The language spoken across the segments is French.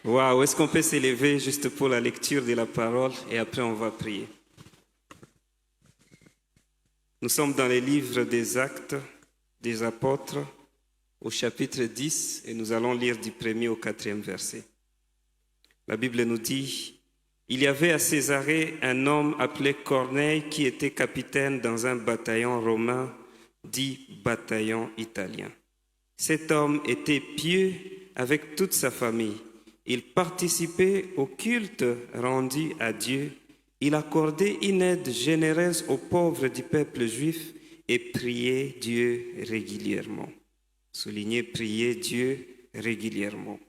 Waouh, est-ce qu'on peut s'élever juste pour la lecture de la parole et après on va prier. Nous sommes dans les livres des Actes des Apôtres au chapitre 10 et nous allons lire du 1er au 4e verset. La Bible nous dit: il y avait à Césarée un homme appelé Corneille qui était capitaine dans un bataillon romain dit bataillon italien. Cet homme était pieux avec toute sa famille. Il participait au culte rendu à Dieu. Il accordait une aide généreuse aux pauvres du peuple juif et priait Dieu régulièrement. Soulignez, prier Dieu régulièrement.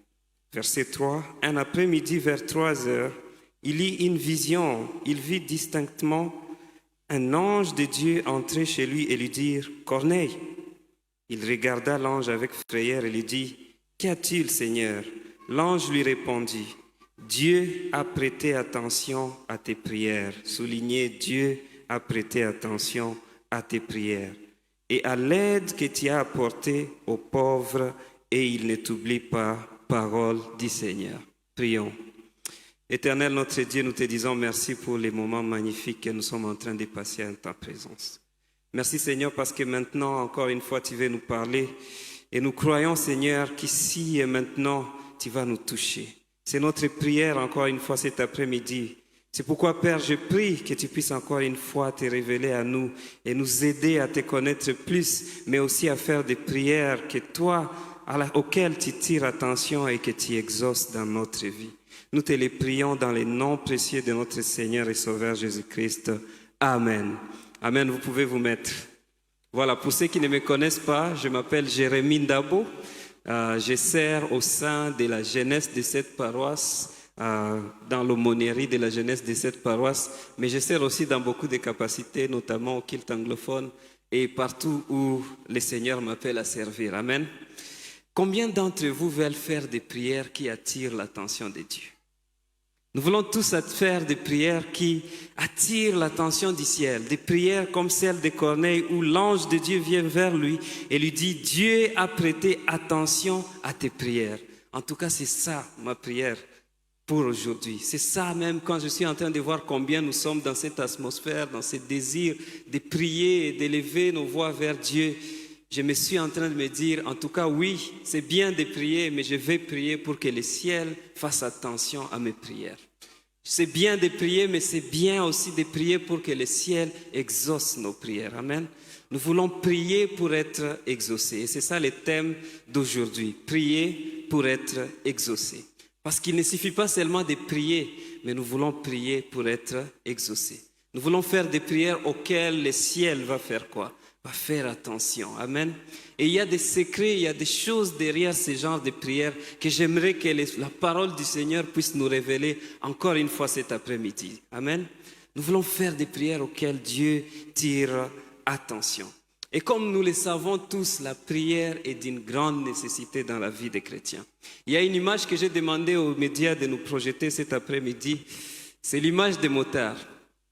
Verset 3, un après-midi vers 3 heures, il eut une vision. Il vit distinctement un ange de Dieu entrer chez lui et lui dire: Corneille. Il regarda l'ange avec frayeur et lui dit: qu'y a-t-il, Seigneur? L'ange lui répondit: Dieu a prêté attention à tes prières. Soulignez, Dieu a prêté attention à tes prières et à l'aide que tu as apportée aux pauvres, et il ne t'oublie pas. Parole du Seigneur. Prions. Éternel notre Dieu, nous te disons merci pour les moments magnifiques que nous sommes en train de passer en ta présence. Merci Seigneur parce que maintenant, encore une fois, tu veux nous parler et nous croyons Seigneur qu'ici et maintenant, tu vas nous toucher. C'est notre prière encore une fois cet après-midi. C'est pourquoi Père, je prie que tu puisses encore une fois te révéler à nous et nous aider à te connaître plus, mais aussi à faire des prières que toi, auxquelles tu tires attention et que tu exauces dans notre vie. Nous te les prions dans les noms précieux de notre Seigneur et Sauveur Jésus-Christ. Amen. Amen. Vous pouvez vous mettre. Voilà, pour ceux qui ne me connaissent pas, je m'appelle Jérémie Ndabo. Je sers au sein de la jeunesse de cette paroisse, dans l'aumônerie de la jeunesse de cette paroisse, mais je sers aussi dans beaucoup de capacités, notamment au culte anglophone et partout où le Seigneur m'appelle à servir. Amen. Combien d'entre vous veulent faire des prières qui attirent l'attention de Dieu? Nous voulons tous faire des prières qui attirent l'attention du ciel, des prières comme celle de Corneille où l'ange de Dieu vient vers lui et lui dit: Dieu a prêté attention à tes prières. En tout cas, c'est ça ma prière pour aujourd'hui. C'est ça même quand je suis en train de voir combien nous sommes dans cette atmosphère, dans ce désir de prier et d'élever nos voix vers Dieu. Je me suis en train de me dire, en tout cas, oui, c'est bien de prier, mais je vais prier pour que le ciel fasse attention à mes prières. C'est bien de prier, mais c'est bien aussi de prier pour que le ciel exauce nos prières. Amen. Nous voulons prier pour être exaucés. Et c'est ça le thème d'aujourd'hui. Prier pour être exaucés. Parce qu'il ne suffit pas seulement de prier, mais nous voulons prier pour être exaucés. Nous voulons faire des prières auxquelles le ciel va faire quoi? Va faire attention. Amen. Et il y a des secrets, il y a des choses derrière ce genre de prières que j'aimerais que la parole du Seigneur puisse nous révéler encore une fois cet après-midi. Amen. Nous voulons faire des prières auxquelles Dieu tire attention. Et comme nous le savons tous, la prière est d'une grande nécessité dans la vie des chrétiens. Il y a une image que j'ai demandé aux médias de nous projeter cet après-midi. C'est l'image des motards.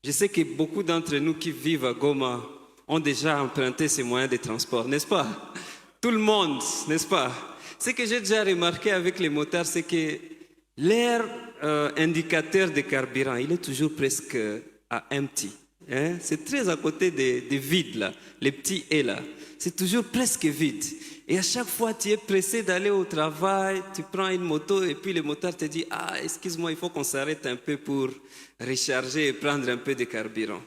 Je sais que beaucoup d'entre nous qui vivent à Goma ont déjà emprunté ces moyens de transport, n'est-ce pas? Tout le monde, n'est-ce pas? Ce que j'ai déjà remarqué avec les motards, c'est que leur indicateur de carburant, il est toujours presque à empty. Hein? C'est très à côté des vides, là, les petits et là. C'est toujours presque vide. Et à chaque fois, tu es pressé d'aller au travail, tu prends une moto et puis le motard te dit: ah, excuse-moi, il faut qu'on s'arrête un peu pour recharger et prendre un peu de carburant.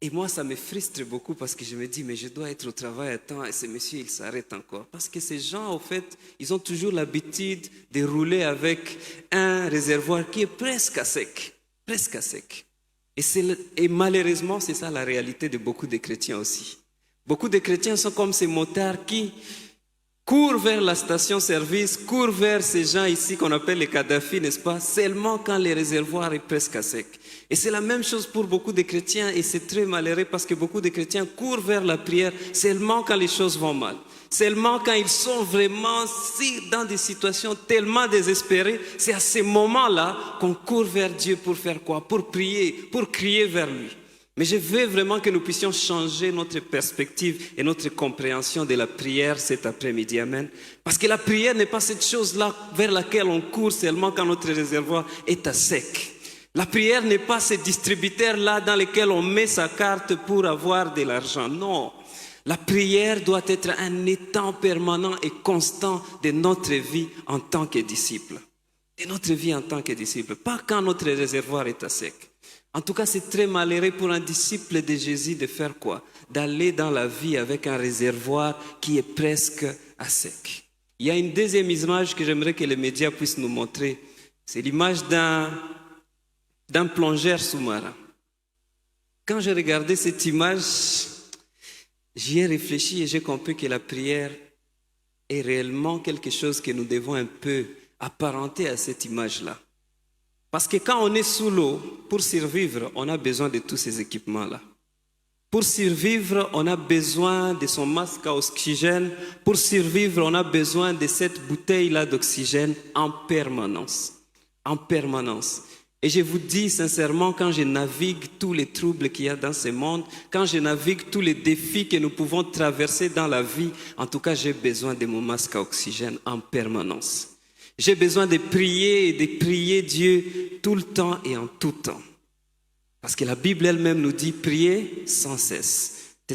Et moi, ça me frustre beaucoup parce que je me dis, mais je dois être au travail à temps et ce monsieur, il s'arrête encore. Parce que ces gens, au fait, ils ont toujours l'habitude de rouler avec un réservoir qui est presque à sec. Presque à sec. Et malheureusement, c'est ça la réalité de beaucoup de chrétiens aussi. Beaucoup de chrétiens sont comme ces motards qui courent vers la station-service, courent vers ces gens ici qu'on appelle les Kadhafi, n'est-ce pas? Seulement quand le réservoir est presque à sec. Et c'est la même chose pour beaucoup de chrétiens et c'est très malheureux parce que beaucoup de chrétiens courent vers la prière seulement quand les choses vont mal. Seulement quand ils sont vraiment dans des situations tellement désespérées, c'est à ces moments-là qu'on court vers Dieu pour faire quoi? Pour prier, pour crier vers lui. Mais je veux vraiment que nous puissions changer notre perspective et notre compréhension de la prière cet après-midi. Amen. Parce que la prière n'est pas cette chose-là vers laquelle on court seulement quand notre réservoir est à sec. La prière n'est pas ce distributeur-là dans lequel on met sa carte pour avoir de l'argent. Non. La prière doit être un étang permanent et constant de notre vie en tant que disciple. De notre vie en tant que disciple. Pas quand notre réservoir est à sec. En tout cas, c'est très malheureux pour un disciple de Jésus de faire quoi? D'aller dans la vie avec un réservoir qui est presque à sec. Il y a une deuxième image que j'aimerais que les médias puissent nous montrer. C'est l'image d'un plongeur sous-marin. Quand j'ai regardé cette image, j'y ai réfléchi et j'ai compris que la prière est réellement quelque chose que nous devons un peu apparenter à cette image-là. Parce que quand on est sous l'eau, pour survivre, on a besoin de tous ces équipements-là. Pour survivre, on a besoin de son masque à oxygène. Pour survivre, on a besoin de cette bouteille-là d'oxygène en permanence. En permanence. Et je vous dis sincèrement, quand je navigue tous les troubles qu'il y a dans ce monde, quand je navigue tous les défis que nous pouvons traverser dans la vie, en tout cas, j'ai besoin de mon masque à oxygène en permanence. J'ai besoin de prier et de prier Dieu tout le temps et en tout temps. Parce que la Bible elle-même nous dit prier sans cesse. 1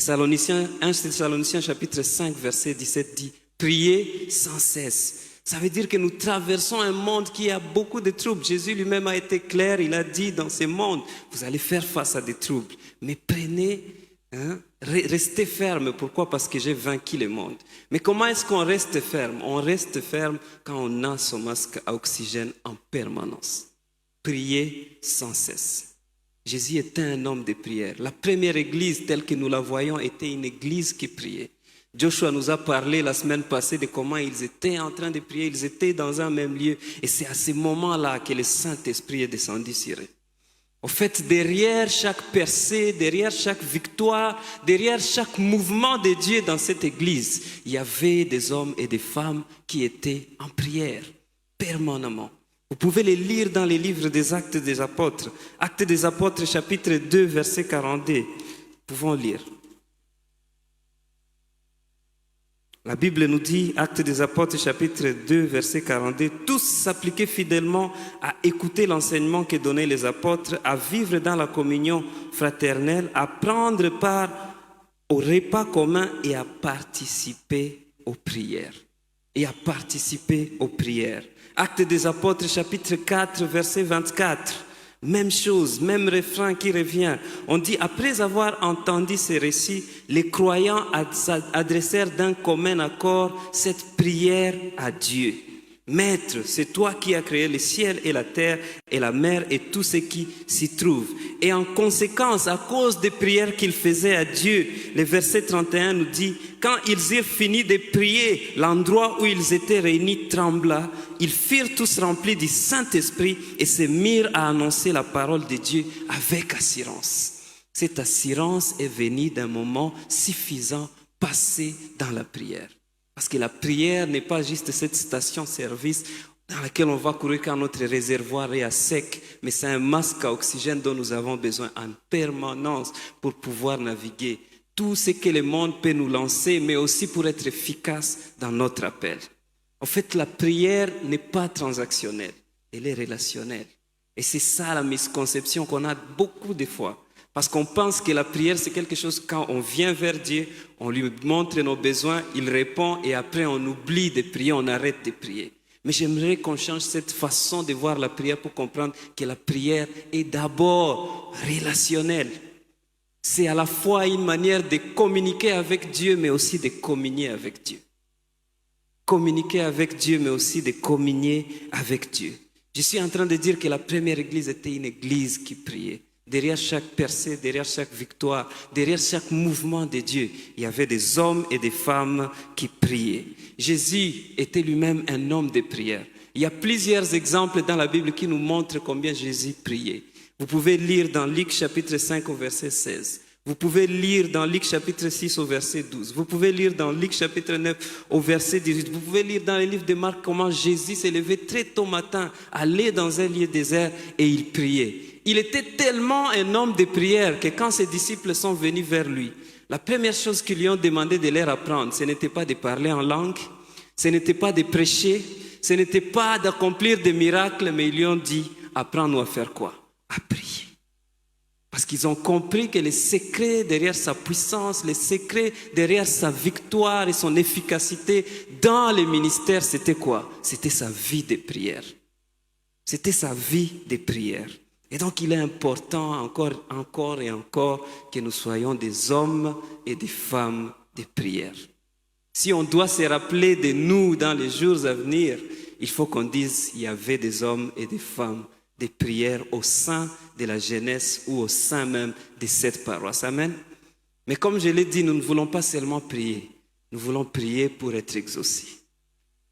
Thessaloniciens chapitre 5 verset 17 dit prier sans cesse. Ça veut dire que nous traversons un monde qui a beaucoup de troubles. Jésus lui-même a été clair, il a dit dans ce monde, vous allez faire face à des troubles. Mais restez ferme. Pourquoi? Parce que j'ai vaincu le monde. Mais comment est-ce qu'on reste ferme? On reste ferme quand on a son masque à oxygène en permanence. Prier sans cesse. Jésus était un homme de prière. La première église telle que nous la voyons était une église qui priait. Joshua nous a parlé la semaine passée de comment ils étaient en train de prier, ils étaient dans un même lieu. Et c'est à ce moment-là que le Saint-Esprit est descendu sur eux. Au fait, derrière chaque percée, derrière chaque victoire, derrière chaque mouvement de Dieu dans cette église, il y avait des hommes et des femmes qui étaient en prière permanemment. Vous pouvez les lire dans les livres des Actes des Apôtres. Actes des Apôtres, chapitre 2, verset 42. Nous pouvons lire. La Bible nous dit, Actes des Apôtres, chapitre 2, verset 42, « Tous s'appliquaient fidèlement à écouter l'enseignement que donnaient les apôtres, à vivre dans la communion fraternelle, à prendre part au repas commun et à participer aux prières. » Et à participer aux prières. Actes des Apôtres, chapitre 4, verset 24. Même chose, même refrain qui revient. On dit, après avoir entendu ces récits, les croyants adressèrent d'un commun accord cette prière à Dieu. Maître, c'est toi qui as créé le ciel et la terre et la mer et tout ce qui s'y trouve. Et en conséquence, à cause des prières qu'ils faisaient à Dieu, le verset 31 nous dit, quand ils eurent fini de prier, l'endroit où ils étaient réunis trembla. Ils furent tous remplis du Saint-Esprit et se mirent à annoncer la parole de Dieu avec assurance. Cette assurance est venue d'un moment suffisant passé dans la prière. Parce que la prière n'est pas juste cette station-service dans laquelle on va courir quand notre réservoir est à sec, mais c'est un masque à oxygène dont nous avons besoin en permanence pour pouvoir naviguer tout ce que le monde peut nous lancer, mais aussi pour être efficace dans notre appel. En fait, la prière n'est pas transactionnelle, elle est relationnelle. Et c'est ça la misconception qu'on a beaucoup de fois. Parce qu'on pense que la prière, c'est quelque chose, quand on vient vers Dieu, on lui montre nos besoins, il répond et après on oublie de prier, on arrête de prier. Mais j'aimerais qu'on change cette façon de voir la prière pour comprendre que la prière est d'abord relationnelle. C'est à la fois une manière de communiquer avec Dieu, mais aussi de communier avec Dieu. Communiquer avec Dieu, mais aussi de communier avec Dieu. Je suis en train de dire que la première église était une église qui priait. Derrière chaque percée, derrière chaque victoire, derrière chaque mouvement de Dieu, il y avait des hommes et des femmes qui priaient. Jésus était lui-même un homme de prière. Il y a plusieurs exemples dans la Bible qui nous montrent combien Jésus priait. Vous pouvez lire dans Luc chapitre 5 au verset 16. Vous pouvez lire dans Luc chapitre 6 au verset 12. Vous pouvez lire dans Luc chapitre 9 au verset 18. Vous pouvez lire dans le livre de Marc comment Jésus s'est levé très tôt matin, allait dans un lieu désert et il priait. Il était tellement un homme de prière que quand ses disciples sont venus vers lui, la première chose qu'ils lui ont demandé de leur apprendre, ce n'était pas de parler en langue, ce n'était pas de prêcher, ce n'était pas d'accomplir des miracles, mais ils lui ont dit, apprends-nous à faire quoi? À prier. Parce qu'ils ont compris que les secrets derrière sa puissance, les secrets derrière sa victoire et son efficacité dans les ministères, c'était quoi? C'était sa vie de prière. C'était sa vie de prière. Et donc il est important encore et encore que nous soyons des hommes et des femmes de prière. Si on doit se rappeler de nous dans les jours à venir, il faut qu'on dise qu'il y avait des hommes et des femmes de prière au sein de la jeunesse ou au sein même de cette paroisse. Amen. Mais comme je l'ai dit, nous ne voulons pas seulement prier, nous voulons prier pour être exaucés.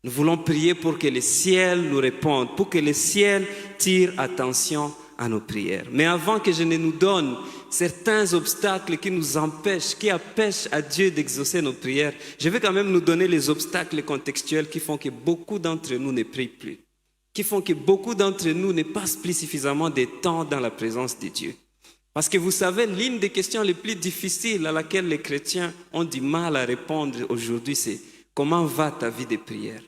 Nous voulons prier pour que le ciel nous réponde, pour que le ciel tire attention à nos prières. Mais avant que je ne nous donne certains obstacles qui nous empêchent, qui empêchent à Dieu d'exaucer nos prières, je vais quand même nous donner les obstacles contextuels qui font que beaucoup d'entre nous ne prient plus, qui font que beaucoup d'entre nous ne passent plus suffisamment de temps dans la présence de Dieu. Parce que vous savez, l'une des questions les plus difficiles à laquelle les chrétiens ont du mal à répondre aujourd'hui, c'est comment va ta vie de prière?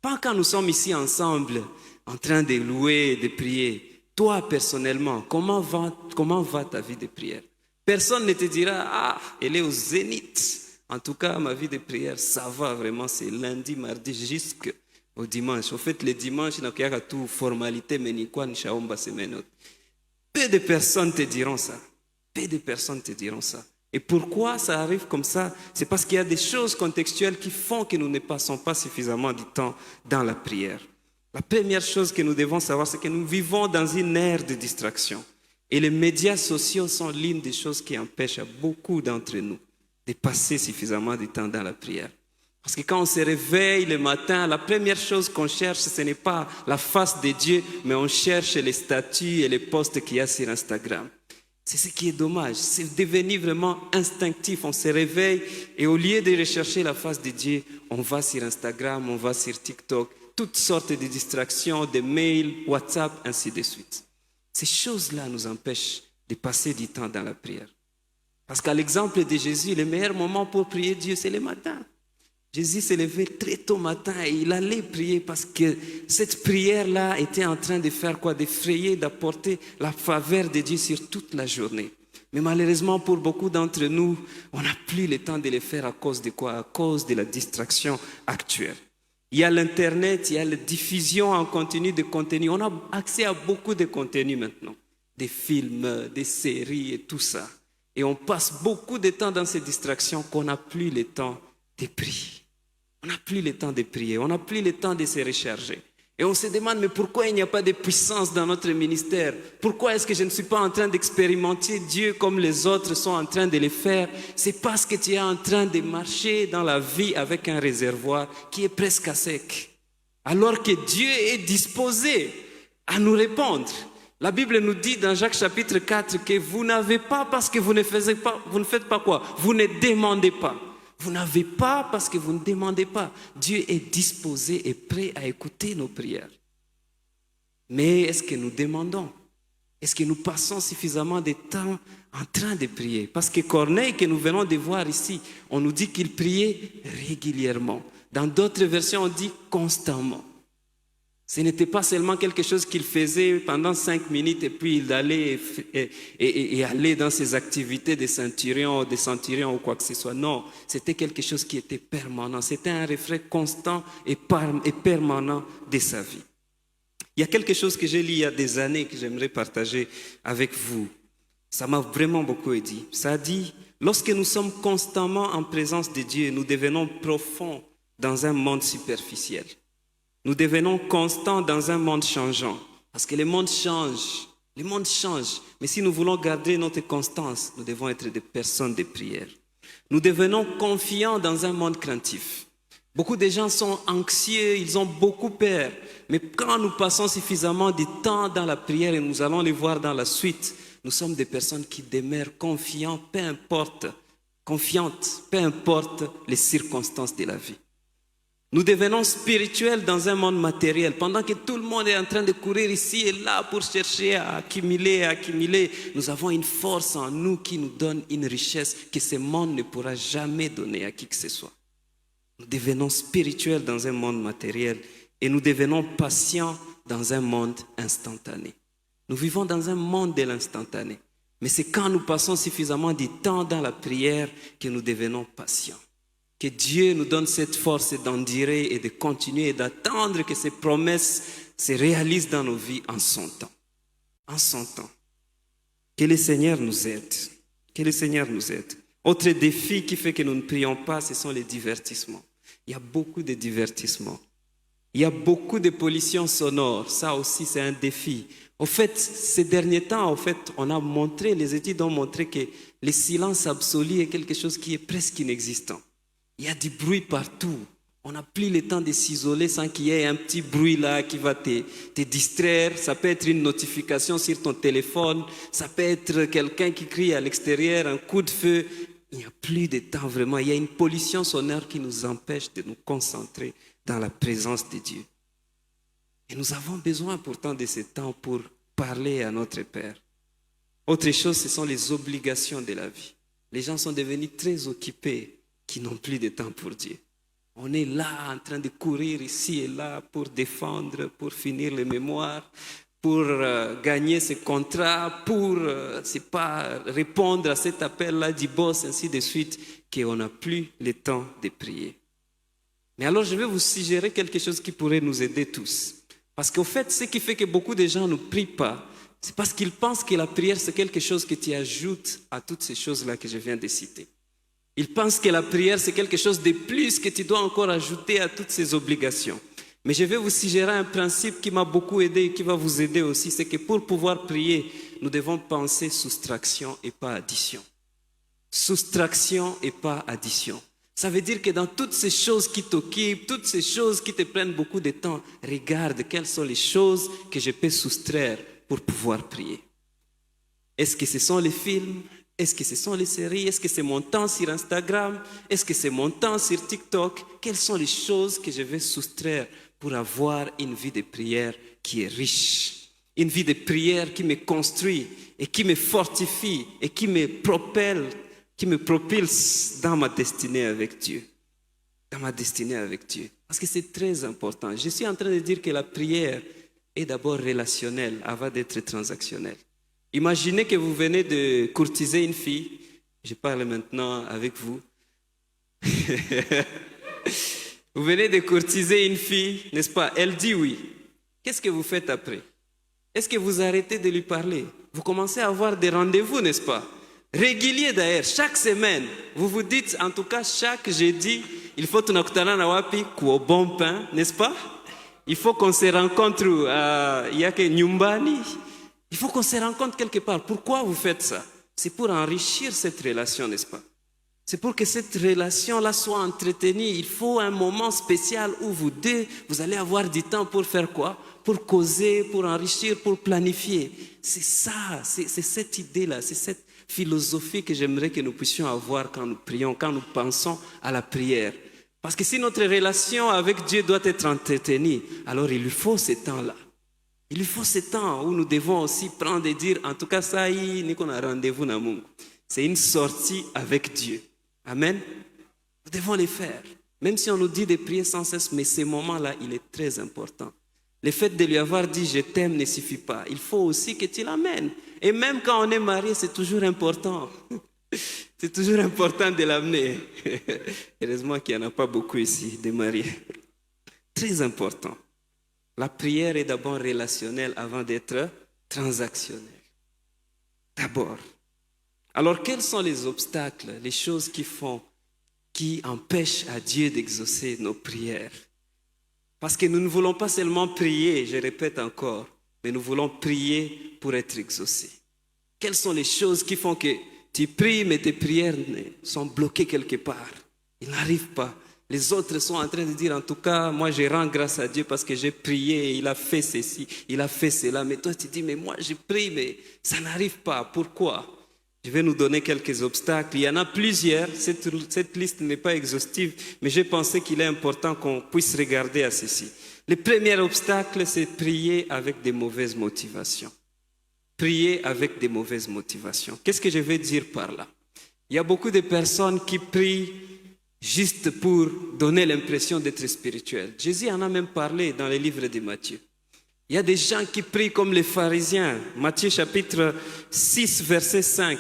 Pas quand nous sommes ici ensemble, en train de louer et de prier. Toi, personnellement, comment va ta vie de prière? Personne ne te dira, ah, elle est au zénith. En tout cas, ma vie de prière, ça va vraiment, c'est lundi, mardi, jusqu'au dimanche. Au fait, le dimanche, il n'y a tout formalité, mais ni quoi, ni chaomba, semaine. Peu de personnes te diront ça. Peu de personnes te diront ça. Et pourquoi ça arrive comme ça? C'est parce qu'il y a des choses contextuelles qui font que nous ne passons pas suffisamment de temps dans la prière. La première chose que nous devons savoir, c'est que nous vivons dans une ère de distraction. Et les médias sociaux sont l'une des choses qui empêchent à beaucoup d'entre nous de passer suffisamment de temps dans la prière. Parce que quand on se réveille le matin, la première chose qu'on cherche, ce n'est pas la face de Dieu, mais on cherche les statuts et les posts qu'il y a sur Instagram. C'est ce qui est dommage. C'est devenu vraiment instinctif. On se réveille et au lieu de rechercher la face de Dieu, on va sur Instagram, on va sur TikTok, toutes sortes de distractions, de mails, WhatsApp, ainsi de suite. Ces choses-là nous empêchent de passer du temps dans la prière. Parce qu'à l'exemple de Jésus, le meilleur moment pour prier Dieu, c'est le matin. Jésus s'est levé très tôt matin et il allait prier parce que cette prière-là était en train de faire quoi? D'effrayer, d'apporter la faveur de Dieu sur toute la journée. Mais malheureusement, pour beaucoup d'entre nous, on n'a plus le temps de le faire à cause de quoi? À cause de la distraction actuelle. Il y a l'Internet, il y a la diffusion en continu de contenu. On a accès à beaucoup de contenus maintenant. Des films, des séries et tout ça. Et on passe beaucoup de temps dans ces distractions qu'on n'a plus le temps de prier. On n'a plus le temps de prier, on n'a plus le temps de se recharger. Et on se demande, mais pourquoi il n'y a pas de puissance dans notre ministère? Pourquoi est-ce que je ne suis pas en train d'expérimenter Dieu comme les autres sont en train de le faire? C'est parce que tu es en train de marcher dans la vie avec un réservoir qui est presque à sec. Alors que Dieu est disposé à nous répondre. La Bible nous dit dans Jacques chapitre 4 que vous n'avez pas parce que vous ne faites pas quoi? Vous ne demandez pas. Vous n'avez pas parce que vous ne demandez pas. Dieu est disposé et prêt à écouter nos prières. Mais est-ce que nous demandons? Est-ce que nous passons suffisamment de temps en train de prier? Parce que Corneille, que nous venons de voir ici, on nous dit qu'il priait régulièrement. Dans d'autres versions, on dit constamment. Ce n'était pas seulement quelque chose qu'il faisait pendant 5 minutes et puis il allait et allait dans ses activités de centurion ou quoi que ce soit. Non, c'était quelque chose qui était permanent. C'était un reflet constant et permanent de sa vie. Il y a quelque chose que j'ai lu il y a des années que j'aimerais partager avec vous. Ça m'a vraiment beaucoup aidé. Ça dit, lorsque nous sommes constamment en présence de Dieu, nous devenons profonds dans un monde superficiel. Nous devenons constants dans un monde changeant. Parce que le monde change. Le monde change. Mais si nous voulons garder notre constance, nous devons être des personnes de prière. Nous devenons confiants dans un monde craintif. Beaucoup de gens sont anxieux, ils ont beaucoup peur. Mais quand nous passons suffisamment de temps dans la prière, et nous allons les voir dans la suite, nous sommes des personnes qui demeurent confiantes, peu importe les circonstances de la vie. Nous devenons spirituels dans un monde matériel. Pendant que tout le monde est en train de courir ici et là pour chercher à accumuler, nous avons une force en nous qui nous donne une richesse que ce monde ne pourra jamais donner à qui que ce soit. Nous devenons spirituels dans un monde matériel et nous devenons patients dans un monde instantané. Nous vivons dans un monde de l'instantané. Mais c'est quand nous passons suffisamment de temps dans la prière que nous devenons patients. Que Dieu nous donne cette force d'endurer et de continuer et d'attendre que ses promesses se réalisent dans nos vies en son temps. En son temps. Que le Seigneur nous aide. Que le Seigneur nous aide. Autre défi qui fait que nous ne prions pas, ce sont les divertissements. Il y a beaucoup de divertissements. Il y a beaucoup de pollution sonore. Ça aussi, c'est un défi. Au fait, ces derniers temps, les études ont montré que le silence absolu est quelque chose qui est presque inexistant. Il y a du bruit partout. On n'a plus le temps de s'isoler sans qu'il y ait un petit bruit là qui va te distraire. Ça peut être une notification sur ton téléphone. Ça peut être quelqu'un qui crie à l'extérieur, un coup de feu. Il n'y a plus de temps vraiment. Il y a une pollution sonore qui nous empêche de nous concentrer dans la présence de Dieu. Et nous avons besoin pourtant de ce temps pour parler à notre Père. Autre chose, ce sont les obligations de la vie. Les gens sont devenus très occupés qui n'ont plus de temps pour Dieu. On est là en train de courir ici et là pour défendre, pour finir les mémoires, pour gagner ce contrat, pour répondre à cet appel-là du boss, ainsi de suite, qu'on n'a plus le temps de prier. Mais alors je vais vous suggérer quelque chose qui pourrait nous aider tous. Parce qu'au fait, ce qui fait que beaucoup de gens ne prient pas, c'est parce qu'ils pensent que la prière, c'est quelque chose que tu ajoutes à toutes ces choses-là que je viens de citer. Ils pensent que la prière, c'est quelque chose de plus que tu dois encore ajouter à toutes ces obligations. Mais je vais vous suggérer un principe qui m'a beaucoup aidé et qui va vous aider aussi. C'est que pour pouvoir prier, nous devons penser soustraction et pas addition. Soustraction et pas addition. Ça veut dire que dans toutes ces choses qui t'occupent, toutes ces choses qui te prennent beaucoup de temps, regarde quelles sont les choses que je peux soustraire pour pouvoir prier. Est-ce que ce sont les films? Est-ce que ce sont les séries? Est-ce que c'est mon temps sur Instagram? Est-ce que c'est mon temps sur TikTok? Quelles sont les choses que je vais soustraire pour avoir une vie de prière qui est riche? Une vie de prière qui me construit et qui me fortifie et qui me propulse dans ma destinée avec Dieu. Dans ma destinée avec Dieu. Parce que c'est très important. Je suis en train de dire que la prière est d'abord relationnelle avant d'être transactionnelle. Imaginez que vous venez de courtiser une fille. Je parle maintenant avec vous. Vous venez de courtiser une fille, n'est-ce pas? Elle dit oui. Qu'est-ce que vous faites après? Est-ce que vous arrêtez de lui parler? Vous commencez à avoir des rendez-vous, n'est-ce pas? Réguliers d'ailleurs, chaque semaine. Vous vous dites, en tout cas, chaque jeudi, il faut tunakutana na wapi kwa bon pain, n'est-ce pas? Il faut qu'on se rencontre à yake nyumbani. Il faut qu'on se rencontre quelque part. Pourquoi vous faites ça? C'est pour enrichir cette relation, n'est-ce pas? C'est pour que cette relation-là soit entretenue. Il faut un moment spécial où vous deux, vous allez avoir du temps pour faire quoi? Pour causer, pour enrichir, pour planifier. C'est ça, c'est cette idée-là, c'est cette philosophie que j'aimerais que nous puissions avoir quand nous prions, quand nous pensons à la prière. Parce que si notre relation avec Dieu doit être entretenue, alors il lui faut ce temps-là. Il lui faut ce temps où nous devons aussi prendre et dire, en tout cas, ça y est, nous avons un rendez-vous na Mungu. C'est une sortie avec Dieu. Amen. Nous devons les faire. Même si on nous dit de prier sans cesse, mais ce moment-là, il est très important. Le fait de lui avoir dit, je t'aime ne suffit pas. Il faut aussi que tu l'amènes. Et même quand on est marié, c'est toujours important. C'est toujours important de l'amener. Heureusement qu'il n'y en a pas beaucoup ici, des mariés. Très important. La prière est d'abord relationnelle avant d'être transactionnelle. D'abord. Alors, quels sont les obstacles, les choses qui empêchent à Dieu d'exaucer nos prières? Parce que nous ne voulons pas seulement prier, je répète encore, mais nous voulons prier pour être exaucés. Quelles sont les choses qui font que tu pries, mais tes prières sont bloquées quelque part? Ils n'arrivent pas. Les autres sont en train de dire, en tout cas, moi je rends grâce à Dieu parce que j'ai prié, il a fait ceci, il a fait cela. Mais toi tu dis, mais moi je prie, mais ça n'arrive pas. Pourquoi? Je vais nous donner quelques obstacles. Il y en a plusieurs. Cette liste n'est pas exhaustive, mais j'ai pensé qu'il est important qu'on puisse regarder à ceci. Le premier obstacle, c'est prier avec des mauvaises motivations. Prier avec des mauvaises motivations. Qu'est-ce que je vais dire par là? Il y a beaucoup de personnes qui prient juste pour donner l'impression d'être spirituel. Jésus en a même parlé dans le livre de Matthieu. Il y a des gens qui prient comme les pharisiens. Matthieu chapitre 6, verset 5.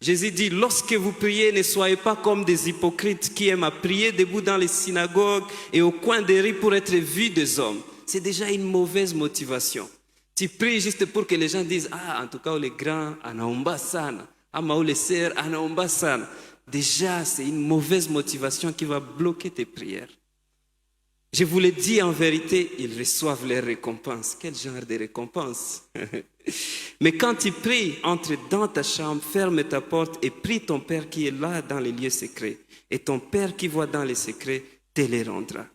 Jésus dit, lorsque vous priez, ne soyez pas comme des hypocrites qui aiment à prier debout dans les synagogues et au coin des rues pour être vus des hommes. C'est déjà une mauvaise motivation. Tu pries juste pour que les gens disent, ah, en tout cas, les grands, anaomba sana. Ama les sœurs, anaomba sana. Déjà, c'est une mauvaise motivation qui va bloquer tes prières. Je vous l'ai dit en vérité, ils reçoivent leurs récompenses. Quel genre de récompense? Mais quand tu pries, entre dans ta chambre, ferme ta porte et prie ton Père qui est là dans les lieux secrets. Et ton Père qui voit dans les secrets te les rendra.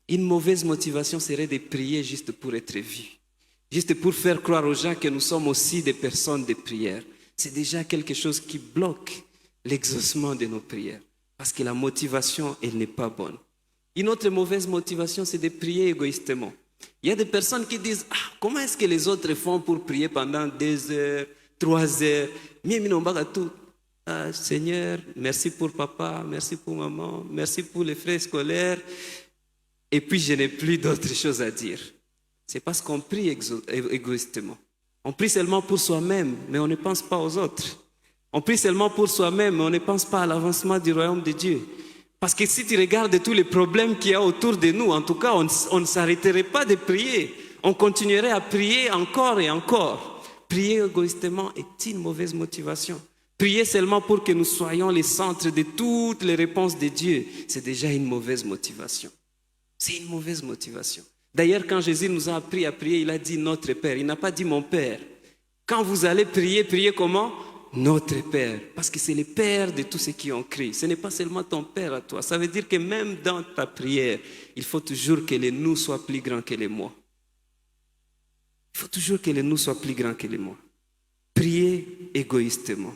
Une mauvaise motivation serait de prier juste pour être vu. Juste pour faire croire aux gens que nous sommes aussi des personnes de prière. C'est déjà quelque chose qui bloque l'exaucement de nos prières. Parce que la motivation, elle n'est pas bonne. Une autre mauvaise motivation, c'est de prier égoïstement. Il y a des personnes qui disent, ah, comment est-ce que les autres font pour prier pendant 2 heures, 3 heures? Ah, Seigneur, merci pour papa, merci pour maman, merci pour les frais scolaires. Et puis je n'ai plus d'autres choses à dire. C'est parce qu'on prie égoïstement. On prie seulement pour soi-même, mais on ne pense pas aux autres. On prie seulement pour soi-même, mais on ne pense pas à l'avancement du royaume de Dieu. Parce que si tu regardes tous les problèmes qu'il y a autour de nous, en tout cas, on ne s'arrêterait pas de prier. On continuerait à prier encore et encore. Prier égoïstement est une mauvaise motivation. Prier seulement pour que nous soyons les centres de toutes les réponses de Dieu, c'est déjà une mauvaise motivation. C'est une mauvaise motivation. D'ailleurs, quand Jésus nous a appris à prier, il a dit notre Père. Il n'a pas dit mon Père. Quand vous allez prier, priez comment? Notre Père, parce que c'est le Père de tous ceux qui ont crié. Ce n'est pas seulement ton Père à toi. Ça veut dire que même dans ta prière, il faut toujours que les nous soient plus grands que les moi. Il faut toujours que les nous soient plus grands que les moi. Priez égoïstement.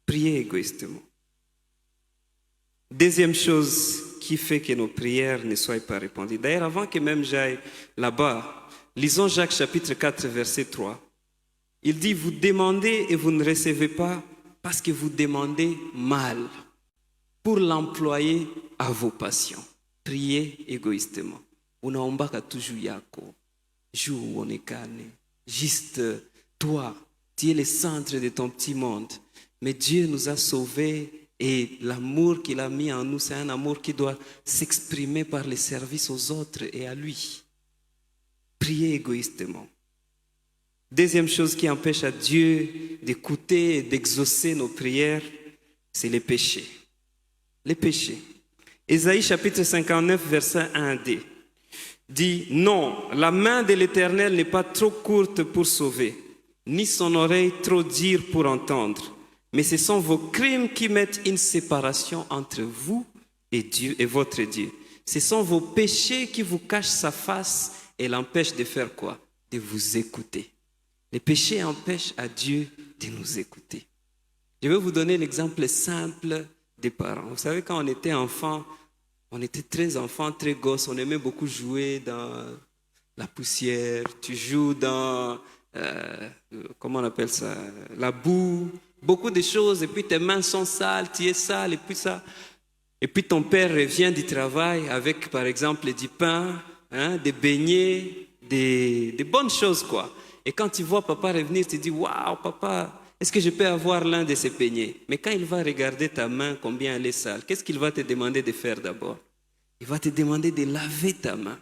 Priez égoïstement. Deuxième chose qui fait que nos prières ne soient pas répondues. D'ailleurs, avant que même j'aille là-bas, lisons Jacques chapitre 4, verset 3. Il dit, vous demandez et vous ne recevez pas parce que vous demandez mal pour l'employer à vos passions. Priez égoïstement. Unaombaka toujours yako. Joue onekane. Juste toi, tu es le centre de ton petit monde. Mais Dieu nous a sauvés et l'amour qu'il a mis en nous, c'est un amour qui doit s'exprimer par le service aux autres et à lui. Priez égoïstement. Deuxième chose qui empêche à Dieu d'écouter et d'exaucer nos prières, c'est les péchés. Les péchés. Ésaïe chapitre 59, verset 1d dit, non, la main de l'Éternel n'est pas trop courte pour sauver, ni son oreille trop dure pour entendre. Mais ce sont vos crimes qui mettent une séparation entre vous et Dieu et votre Dieu. Ce sont vos péchés qui vous cachent sa face et l'empêchent de faire quoi? De vous écouter. Les péchés empêchent à Dieu de nous écouter. Je vais vous donner l'exemple simple des parents. Vous savez, quand on était enfant, on était très enfant, très gosse, on aimait beaucoup jouer dans la poussière, tu joues dans, comment on appelle ça, la boue, beaucoup de choses, et puis tes mains sont sales, tu es sale, et puis ça. Et puis ton père revient du travail avec, par exemple, du pain, des beignets, des bonnes choses, quoi. Et quand tu vois papa revenir, tu te dis, waouh, papa, est-ce que je peux avoir l'un de ces beignets? Mais quand il va regarder ta main, combien elle est sale, qu'est-ce qu'il va te demander de faire d'abord? Il va te demander de laver ta main.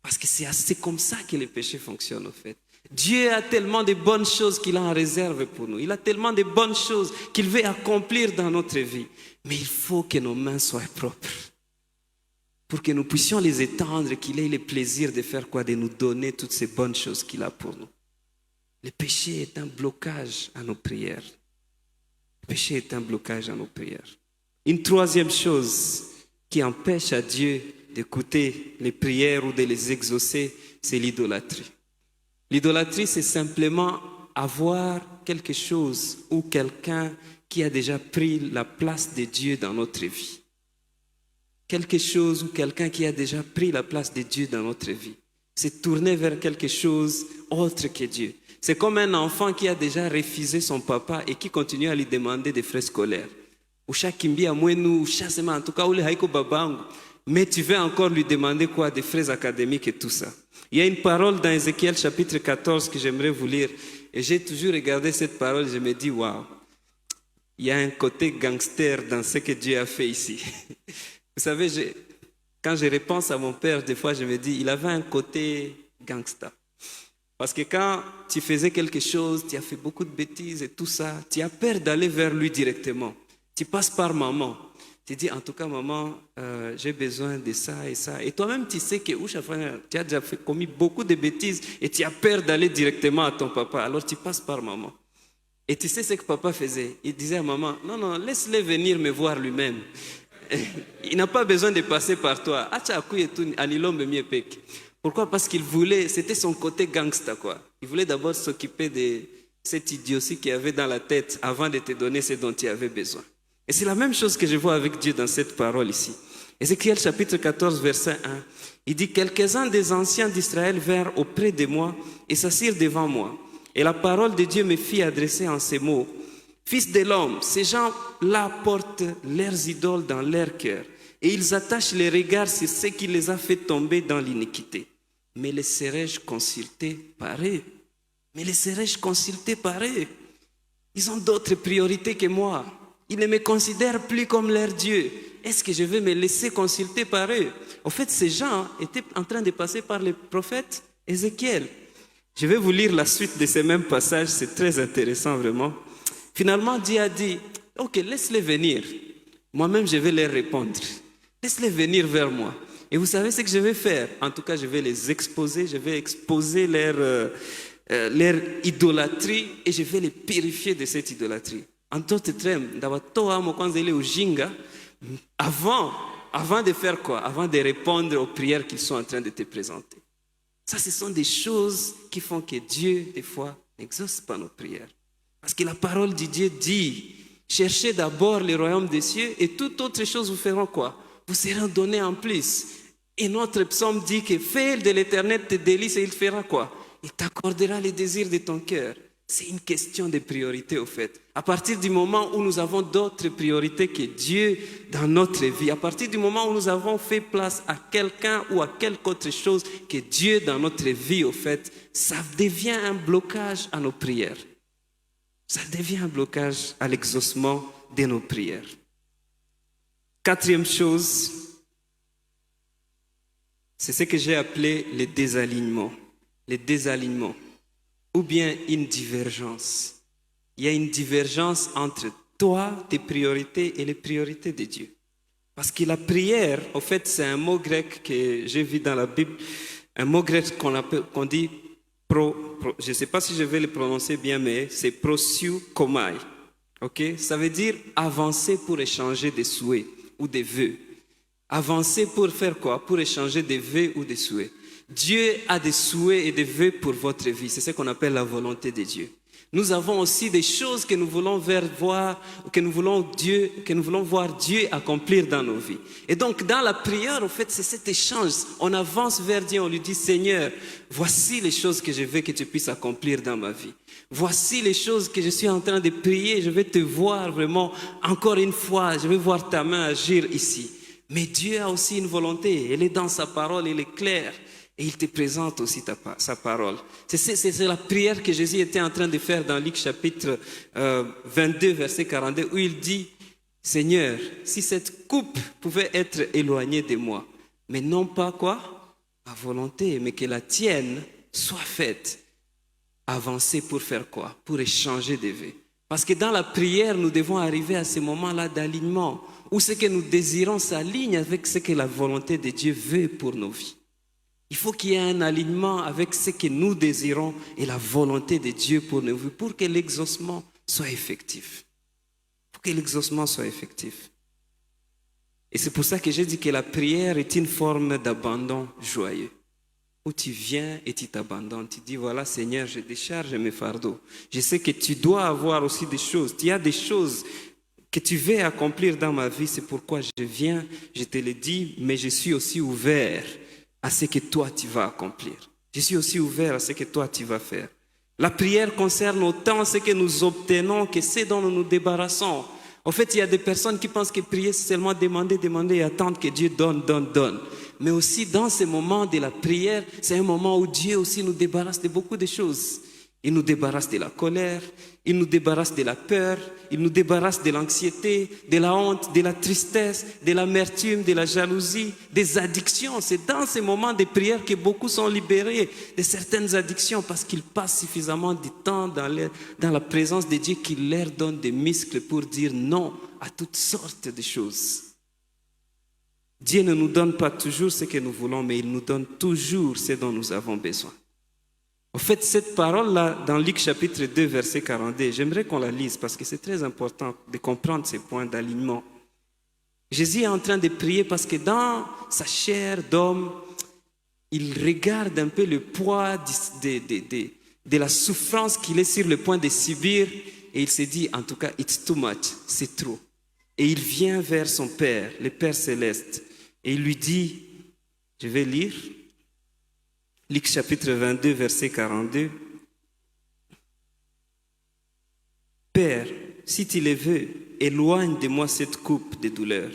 Parce que c'est comme ça que les péchés fonctionnent, au fait. Dieu a tellement de bonnes choses qu'il a en réserve pour nous. Il a tellement de bonnes choses qu'il veut accomplir dans notre vie. Mais il faut que nos mains soient propres. Pour que nous puissions les étendre, qu'il ait le plaisir de faire quoi? De nous donner toutes ces bonnes choses qu'il a pour nous. Le péché est un blocage à nos prières. Le péché est un blocage à nos prières. Une troisième chose qui empêche à Dieu d'écouter les prières ou de les exaucer, c'est l'idolâtrie. L'idolâtrie, c'est simplement avoir quelque chose ou quelqu'un qui a déjà pris la place de Dieu dans notre vie. Quelque chose ou quelqu'un qui a déjà pris la place de Dieu dans notre vie. C'est tourner vers quelque chose autre que Dieu. C'est comme un enfant qui a déjà refusé son papa et qui continue à lui demander des frais scolaires. En tout cas, mais tu veux encore lui demander quoi? Des frais académiques et tout ça. Il y a une parole dans Ézéchiel chapitre 14 que j'aimerais vous lire. Et j'ai toujours regardé cette parole et je me dis, waouh, il y a un côté gangster dans ce que Dieu a fait ici. Vous savez, quand je repense à mon père, des fois je me dis, il avait un côté gangster. Parce que quand tu faisais quelque chose, tu as fait beaucoup de bêtises et tout ça, tu as peur d'aller vers lui directement. Tu passes par maman. Tu dis, en tout cas, maman, j'ai besoin de ça et ça. Et toi-même, tu sais que tu as déjà commis beaucoup de bêtises et tu as peur d'aller directement à ton papa. Alors, tu passes par maman. Et tu sais ce que papa faisait? Il disait à maman, non, non, laisse-le venir me voir lui-même. Il n'a pas besoin de passer par toi. Pourquoi? Parce qu'il voulait, c'était son côté gangsta, quoi. Il voulait d'abord s'occuper de cette idiotie qu'il avait dans la tête avant de te donner ce dont tu avais besoin. Et c'est la même chose que je vois avec Dieu dans cette parole ici. Ézéchiel chapitre 14, verset 1, il dit « Quelques-uns des anciens d'Israël vinrent auprès de moi et s'assirent devant moi. Et la parole de Dieu me fit adresser en ces mots. Fils de l'homme, ces gens-là portent leurs idoles dans leur cœur et ils attachent les regards sur ce qui les a fait tomber dans l'iniquité. Mais les serais-je consulté par eux? Mais les serais-je consulté par eux? Ils ont d'autres priorités que moi. Ils ne me considèrent plus comme leur Dieu. Est-ce que je vais me laisser consulter par eux? En fait, ces gens étaient en train de passer par le prophète Ézéchiel. Je vais vous lire la suite de ces mêmes passages, c'est très intéressant vraiment. Finalement, Dieu a dit, ok, laisse-les venir. Moi-même, je vais leur répondre. Laisse-les venir vers moi. Et vous savez ce que je vais faire? En tout cas, je vais les exposer, je vais exposer leur idolâtrie et je vais les purifier de cette idolâtrie. En d'autres termes, avant de faire quoi? Avant de répondre aux prières qu'ils sont en train de te présenter. Ça, ce sont des choses qui font que Dieu, des fois, n'exauce pas nos prières. Parce que la parole de Dieu dit, cherchez d'abord le royaume des cieux et toute autre chose vous feront quoi? Vous serez donné en plus. Et notre psaume dit que fais de l'Éternel tes délices et il fera quoi? Il t'accordera les désirs de ton cœur. C'est une question de priorité au fait. À partir du moment où nous avons d'autres priorités que Dieu dans notre vie, à partir du moment où nous avons fait place à quelqu'un ou à quelque autre chose que Dieu dans notre vie au fait, ça devient un blocage à nos prières. Ça devient un blocage à l'exaucement de nos prières. Quatrième chose, c'est ce que j'ai appelé le désalignement. Le désalignement. Ou bien une divergence. Il y a une divergence entre toi, tes priorités et les priorités de Dieu. Parce que la prière, en fait, c'est un mot grec que j'ai vu dans la Bible, un mot grec qu'on dit je ne sais pas si je vais le prononcer bien, mais c'est proseukomai. Okay? Ça veut dire avancer pour échanger des souhaits ou des vœux. Avancer pour faire quoi? Pour échanger des vœux ou des souhaits. Dieu a des souhaits et des vœux pour votre vie. C'est ce qu'on appelle la volonté de Dieu. Nous avons aussi des choses que nous voulons voir, que nous voulons voir Dieu accomplir dans nos vies. Et donc, dans la prière, en fait, c'est cet échange. On avance vers Dieu, on lui dit, Seigneur, voici les choses que je veux que tu puisses accomplir dans ma vie. Voici les choses que je suis en train de prier. Je vais te voir vraiment encore une fois. Je vais voir ta main agir ici. Mais Dieu a aussi une volonté. Elle est dans sa parole, elle est claire. Et il te présente aussi sa parole. C'est la prière que Jésus était en train de faire dans Luc chapitre 22, verset 42, où il dit, Seigneur, si cette coupe pouvait être éloignée de moi, mais non pas quoi? Ma volonté, mais que la tienne soit faite. Avancer pour faire quoi? Pour échanger des vœux. Parce que dans la prière, nous devons arriver à ce moment-là d'alignement, où ce que nous désirons s'aligne avec ce que la volonté de Dieu veut pour nos vies. Il faut qu'il y ait un alignement avec ce que nous désirons et la volonté de Dieu pour nos vies, pour que l'exaucement soit effectif. Pour que l'exaucement soit effectif. Et c'est pour ça que j'ai dit que la prière est une forme d'abandon joyeux. Où tu viens et tu t'abandonnes. Tu dis, voilà Seigneur, je décharge mes fardeaux. Je sais que tu dois avoir aussi des choses. Il y a des choses que tu veux accomplir dans ma vie. C'est pourquoi je viens, je te le dis, mais je suis aussi ouvert à ce que toi tu vas accomplir. Je suis aussi ouvert à ce que toi tu vas faire. La prière concerne autant ce que nous obtenons que ce dont nous nous débarrassons. En fait, il y a des personnes qui pensent que prier, c'est seulement demander, demander et attendre que Dieu donne, donne, donne. Mais aussi, dans ces moments de la prière, c'est un moment où Dieu aussi nous débarrasse de beaucoup de choses. Il nous débarrasse de la colère, il nous débarrasse de la peur, il nous débarrasse de l'anxiété, de la honte, de la tristesse, de l'amertume, de la jalousie, des addictions. C'est dans ces moments de prière que beaucoup sont libérés de certaines addictions parce qu'ils passent suffisamment de temps dans la présence de Dieu qui leur donne des muscles pour dire non à toutes sortes de choses. Dieu ne nous donne pas toujours ce que nous voulons, mais il nous donne toujours ce dont nous avons besoin. En fait, cette parole-là, dans Luc chapitre 2, verset 42, j'aimerais qu'on la lise parce que c'est très important de comprendre ces points d'alignement. Jésus est en train de prier parce que dans sa chair d'homme, il regarde un peu le poids de la souffrance qu'il est sur le point de subir et il se dit, en tout cas, it's too much, c'est trop. Et il vient vers son Père, le Père céleste, et il lui dit, je vais lire, Luc chapitre 22, verset 42. Père, si tu le veux, éloigne de moi cette coupe de douleur.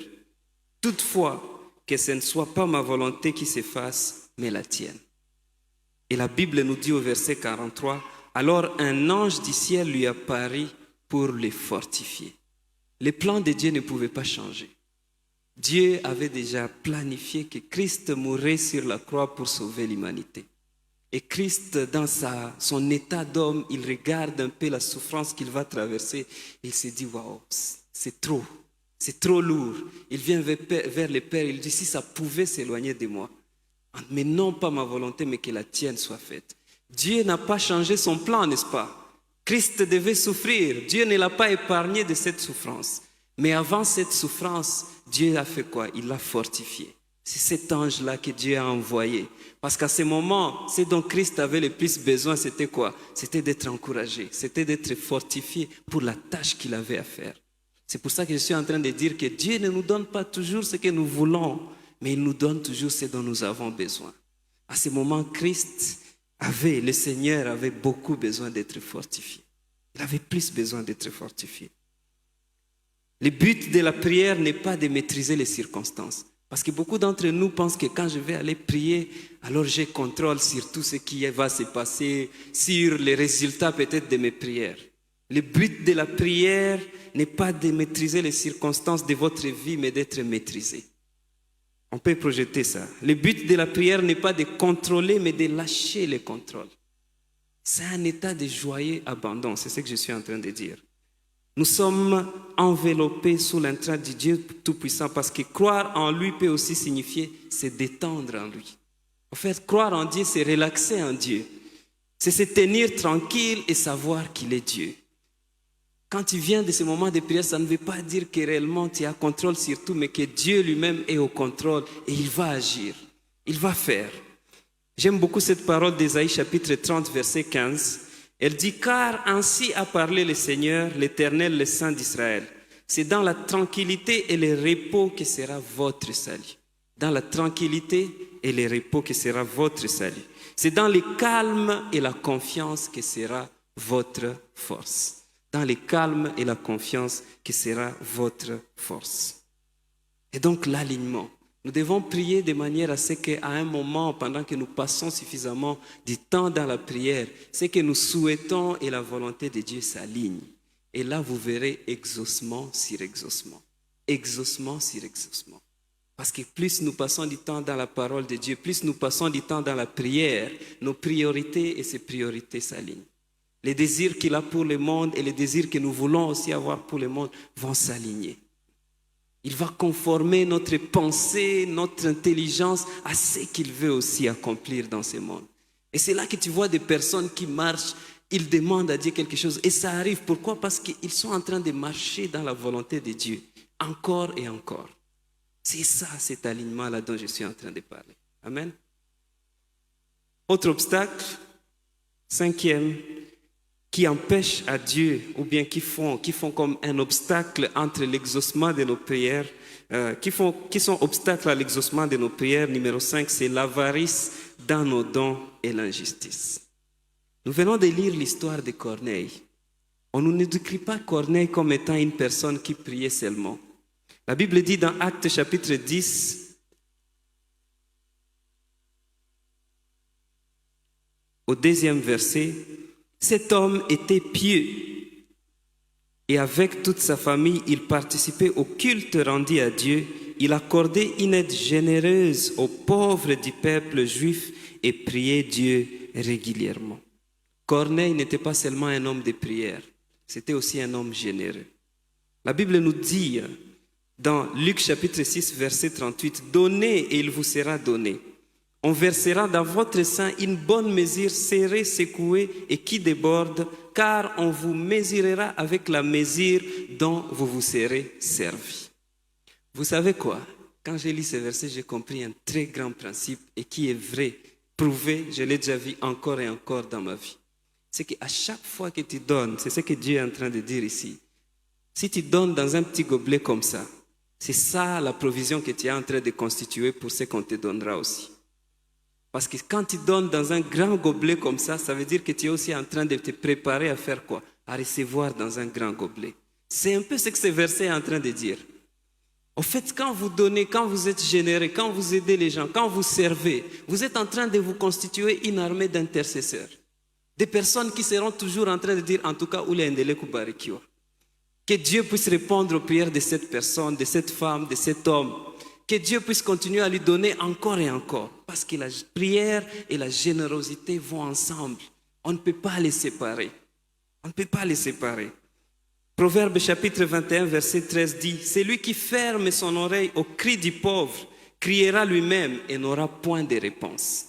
Toutefois, que ce ne soit pas ma volonté qui se fasse, mais la tienne. Et la Bible nous dit au verset 43, alors un ange du ciel lui apparut pour le fortifier. Les plans de Dieu ne pouvaient pas changer. Dieu avait déjà planifié que Christ mourrait sur la croix pour sauver l'humanité. Et Christ, dans son état d'homme, il regarde un peu la souffrance qu'il va traverser. Et il se dit, waouh, c'est trop lourd. Il vient vers le Père, il dit, si ça pouvait s'éloigner de moi. Mais non pas ma volonté, mais que la tienne soit faite. Dieu n'a pas changé son plan, n'est-ce pas? Christ devait souffrir. Dieu ne l'a pas épargné de cette souffrance. Mais avant cette souffrance, Dieu a fait quoi? Il l'a fortifié. C'est cet ange-là que Dieu a envoyé. Parce qu'à ce moment, ce dont Christ avait le plus besoin, c'était quoi? C'était d'être encouragé, c'était d'être fortifié pour la tâche qu'il avait à faire. C'est pour ça que je suis en train de dire que Dieu ne nous donne pas toujours ce que nous voulons, mais il nous donne toujours ce dont nous avons besoin. À ce moment, le Seigneur avait beaucoup besoin d'être fortifié. Il avait plus besoin d'être fortifié. Le but de la prière n'est pas de maîtriser les circonstances. Parce que beaucoup d'entre nous pensent que quand je vais aller prier, alors j'ai contrôle sur tout ce qui va se passer, sur les résultats peut-être de mes prières. Le but de la prière n'est pas de maîtriser les circonstances de votre vie, mais d'être maîtrisé. On peut projeter ça. Le but de la prière n'est pas de contrôler, mais de lâcher le contrôle. C'est un état de joyeux abandon, c'est ce que je suis en train de dire. Nous sommes enveloppés sous l'entrain du Dieu Tout-Puissant parce que croire en lui peut aussi signifier se détendre en lui. En fait, croire en Dieu, c'est relaxer en Dieu. C'est se tenir tranquille et savoir qu'il est Dieu. Quand tu viens de ce moment de prière, ça ne veut pas dire que réellement tu as contrôle sur tout, mais que Dieu lui-même est au contrôle et il va agir, il va faire. J'aime beaucoup cette parole d'Ésaïe chapitre 30, verset 15. Elle dit, car ainsi a parlé le Seigneur, l'Éternel, le Saint d'Israël. C'est dans la tranquillité et le repos que sera votre salut. Dans la tranquillité et le repos que sera votre salut. C'est dans le calme et la confiance que sera votre force. Dans le calme et la confiance que sera votre force. Et donc l'alignement. Nous devons prier de manière à ce qu'à un moment, pendant que nous passons suffisamment du temps dans la prière, ce que nous souhaitons et la volonté de Dieu s'alignent. Et là, vous verrez exaucement sur exaucement. Exaucement sur exaucement. Parce que plus nous passons du temps dans la parole de Dieu, plus nous passons du temps dans la prière, nos priorités et ses priorités s'alignent. Les désirs qu'il a pour le monde et les désirs que nous voulons aussi avoir pour le monde vont s'aligner. Il va conformer notre pensée, notre intelligence à ce qu'il veut aussi accomplir dans ce monde. Et c'est là que tu vois des personnes qui marchent, ils demandent à Dieu quelque chose. Et ça arrive. Pourquoi? Parce qu'ils sont en train de marcher dans la volonté de Dieu. Encore et encore. C'est ça, cet alignement-là dont je suis en train de parler. Amen. Autre obstacle, cinquième, qui empêche à Dieu, ou bien qui font comme un obstacle entre l'exaucement de nos prières, qui sont obstacles à l'exaucement de nos prières. Numéro 5, c'est l'avarice dans nos dons et l'injustice. Nous venons de lire l'histoire de Corneille. On ne nous décrit pas Corneille comme étant une personne qui priait seulement. La Bible dit dans Actes chapitre 10, au 2e verset, cet homme était pieux et avec toute sa famille, il participait au culte rendu à Dieu. Il accordait une aide généreuse aux pauvres du peuple juif et priait Dieu régulièrement. Corneille n'était pas seulement un homme de prière, c'était aussi un homme généreux. La Bible nous dit dans Luc chapitre 6, verset 38, « Donnez et il vous sera donné. On versera dans votre sein une bonne mesure serrée, secouée et qui déborde, car on vous mesurera avec la mesure dont vous vous serez servi. » Vous savez quoi? Quand j'ai lu ce verset, j'ai compris un très grand principe et qui est vrai, prouvé, je l'ai déjà vu encore et encore dans ma vie. C'est qu'à chaque fois que tu donnes, c'est ce que Dieu est en train de dire ici. Si tu donnes dans un petit gobelet comme ça, c'est ça la provision que tu es en train de constituer pour ce qu'on te donnera aussi. Parce que quand tu donnes dans un grand gobelet comme ça veut dire que tu es aussi en train de te préparer à faire quoi? À recevoir dans un grand gobelet. C'est un peu ce que ce verset est en train de dire. En fait, quand vous donnez, quand vous êtes généreux, quand vous aidez les gens, quand vous servez, vous êtes en train de vous constituer une armée d'intercesseurs. Des personnes qui seront toujours en train de dire, en tout cas, que Dieu puisse répondre aux prières de cette personne, de cette femme, de cet homme. Que Dieu puisse continuer à lui donner encore et encore. Parce que la prière et la générosité vont ensemble. On ne peut pas les séparer. On ne peut pas les séparer. Proverbe chapitre 21, verset 13 dit, « Celui qui ferme son oreille au cri du pauvre criera lui-même et n'aura point de réponse. »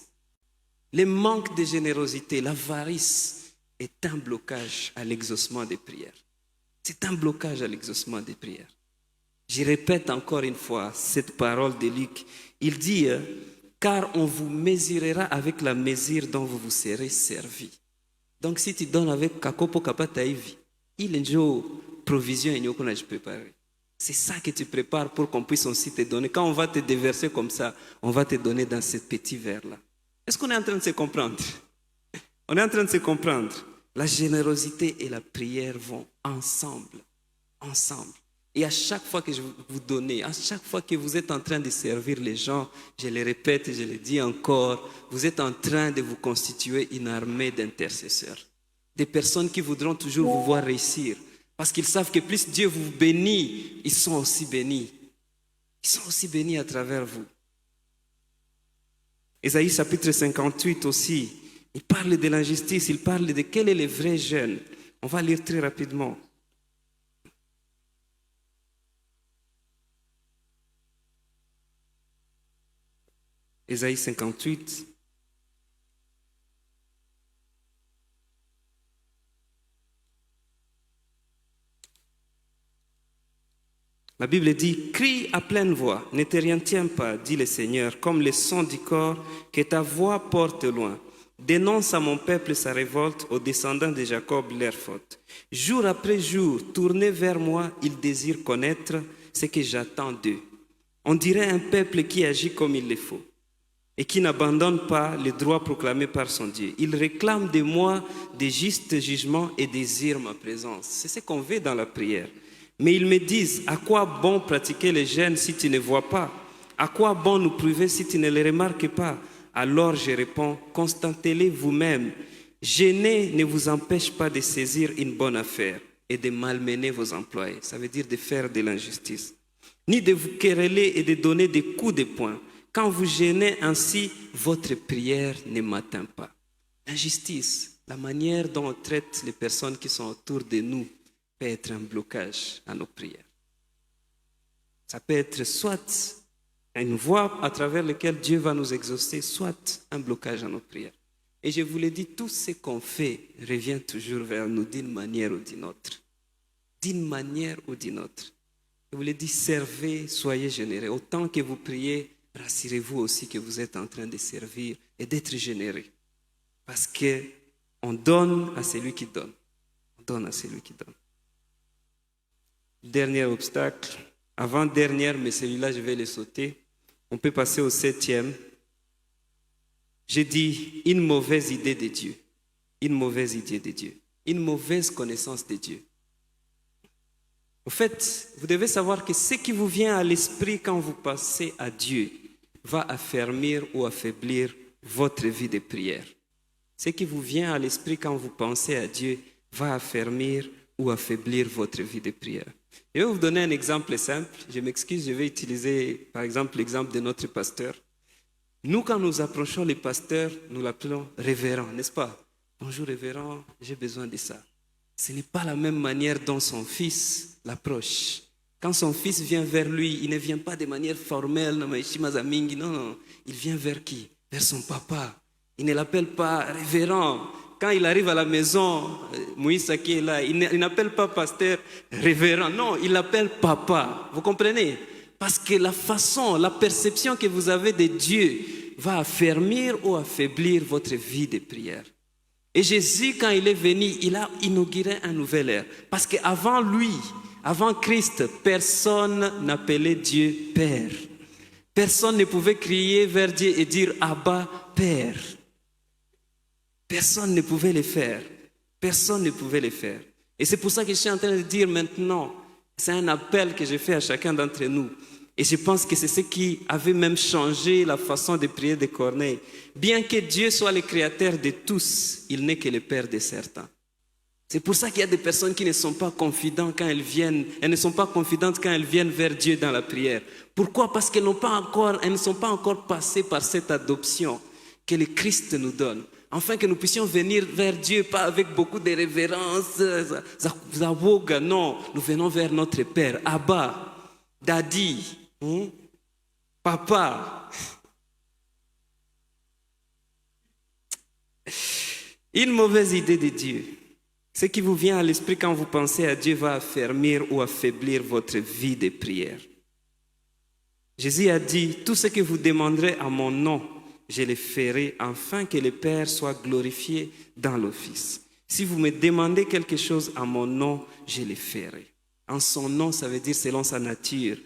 Le manque de générosité, l'avarice est un blocage à l'exaucement des prières. C'est un blocage à l'exaucement des prières. Je répète encore une fois cette parole de Luc. Il dit, car on vous mesurera avec la mesure dont vous vous serez servi. Donc si tu donnes avec kakopo kapataivi, il y a provision et qu'on a préparé. C'est ça que tu prépares pour qu'on puisse aussi te donner. Quand on va te déverser comme ça, on va te donner dans ce petit verre-là. Est-ce qu'on est en train de se comprendre? On est en train de se comprendre. La générosité et la prière vont ensemble. Ensemble. Et à chaque fois que je vous donne, à chaque fois que vous êtes en train de servir les gens, je le répète et je le dis encore, vous êtes en train de vous constituer une armée d'intercesseurs. Des personnes qui voudront toujours vous voir réussir. Parce qu'ils savent que plus Dieu vous bénit, ils sont aussi bénis. Ils sont aussi bénis à travers vous. Ésaïe chapitre 58 aussi, il parle de l'injustice, il parle de quel est le vrai jeûne. On va lire très rapidement. Ésaïe 58. La Bible dit, crie à pleine voix, ne te retiens pas, dit le Seigneur, comme le son du corps que ta voix porte loin. Dénonce à mon peuple sa révolte, aux descendants de Jacob leur faute. Jour après jour, tournés vers moi, ils désirent connaître ce que j'attends d'eux. On dirait un peuple qui agit comme il le faut et qui n'abandonne pas le droit proclamé par son Dieu. Ils réclament de moi des justes jugements et désirent ma présence. C'est ce qu'on veut dans la prière. Mais ils me disent, à quoi bon pratiquer le jeûne si tu ne vois pas? À quoi bon nous priver si tu ne le remarques pas? Alors je réponds, constatez-les vous-même. Jeûner ne vous empêche pas de saisir une bonne affaire et de malmener vos employés. Ça veut dire de faire de l'injustice. Ni de vous quereller et de donner des coups de poing. Quand vous jeûnez ainsi, votre prière ne m'atteint pas. L'injustice, la manière dont on traite les personnes qui sont autour de nous, peut être un blocage à nos prières. Ça peut être soit une voie à travers laquelle Dieu va nous exaucer, soit un blocage à nos prières. Et je vous l'ai dit, tout ce qu'on fait revient toujours vers nous d'une manière ou d'une autre. D'une manière ou d'une autre. Il voulait dire servez, soyez généreux. Autant que vous priez, rassurez-vous aussi que vous êtes en train de servir et d'être généreux. Parce qu'on donne à celui qui donne. On donne à celui qui donne. Dernier obstacle, avant-dernière, mais celui-là, je vais le sauter. On peut passer au 7e. J'ai dit une mauvaise idée de Dieu. Une mauvaise idée de Dieu. Une mauvaise connaissance de Dieu. En fait, vous devez savoir que ce qui vous vient à l'esprit quand vous pensez à Dieu va affermir ou affaiblir votre vie de prière. Ce qui vous vient à l'esprit quand vous pensez à Dieu va affermir ou affaiblir votre vie de prière. Je vais vous donner un exemple simple. Je m'excuse, je vais utiliser par exemple l'exemple de notre pasteur. Nous, quand nous approchons les pasteurs, nous l'appelons révérend, n'est-ce pas? Bonjour révérend, j'ai besoin de ça. Ce n'est pas la même manière dont son fils l'approche. Quand son fils vient vers lui, il ne vient pas de manière formelle, non, il vient vers qui? Vers son papa. Il ne l'appelle pas révérend. Quand il arrive à la maison, Moïse qui est là, il n'appelle pas pasteur révérend, non, il l'appelle papa. Vous comprenez? Parce que la façon, la perception que vous avez de Dieu va affermir ou affaiblir votre vie de prière. Et Jésus, quand il est venu, il a inauguré un nouvel ère. Parce qu'avant lui, avant Christ, personne n'appelait Dieu Père. Personne ne pouvait crier vers Dieu et dire Abba, Père. Personne ne pouvait le faire. Personne ne pouvait le faire. Et c'est pour ça que je suis en train de dire maintenant, c'est un appel que je fais à chacun d'entre nous. Et je pense que c'est ce qui avait même changé la façon de prier de Corneille. Bien que Dieu soit le créateur de tous, il n'est que le Père de certains. C'est pour ça qu'il y a des personnes qui ne sont pas confidentes quand elles viennent, elles ne sont pas confidentes quand elles viennent vers Dieu dans la prière. Pourquoi? Parce qu'elles ne sont pas encore passées par cette adoption que le Christ nous donne. Afin que nous puissions venir vers Dieu, pas avec beaucoup de révérence, Zawoga, non, nous venons vers notre Père, Abba, Daddy, Papa. Une mauvaise idée de Dieu. Ce qui vous vient à l'esprit quand vous pensez à Dieu va affermir ou affaiblir votre vie de prière. Jésus a dit, tout ce que vous demanderez à mon nom, je le ferai afin que le Père soit glorifié dans le Fils. Si vous me demandez quelque chose à mon nom, je le ferai. En son nom, ça veut dire selon sa nature,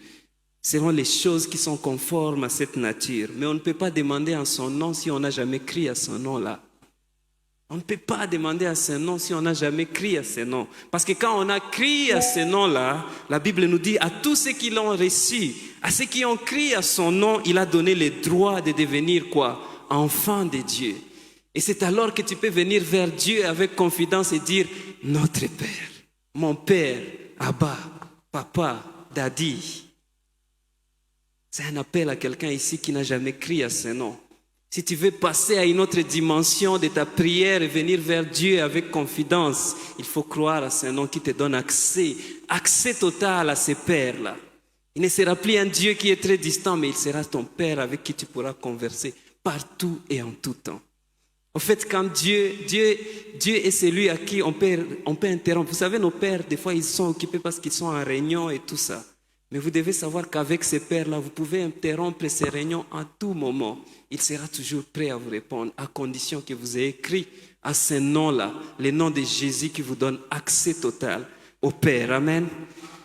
selon les choses qui sont conformes à cette nature. Mais on ne peut pas demander en son nom si on n'a jamais crié à son nom là. On ne peut pas demander à ce nom si on n'a jamais crié à ce nom. Parce que quand on a crié à ce nom-là, la Bible nous dit à tous ceux qui l'ont reçu, à ceux qui ont crié à son nom, il a donné le droit de devenir quoi? Enfant de Dieu. Et c'est alors que tu peux venir vers Dieu avec confidence et dire, notre Père, mon Père, Abba, Papa, Daddy. C'est un appel à quelqu'un ici qui n'a jamais crié à ce nom. Si tu veux passer à une autre dimension de ta prière et venir vers Dieu avec confidence, il faut croire à ce nom qui te donne accès total à ce Pères-là. Il ne sera plus un Dieu qui est très distant, mais il sera ton Père avec qui tu pourras converser partout et en tout temps. En fait, quand Dieu est celui à qui on peut interrompre. Vous savez, nos pères, des fois, ils sont occupés parce qu'ils sont en réunion et tout ça. Mais vous devez savoir qu'avec ces pères-là, vous pouvez interrompre ces réunions à tout moment. Il sera toujours prêt à vous répondre, à condition que vous ayez écrit à ce nom-là, le nom de Jésus qui vous donne accès total au Père. Amen.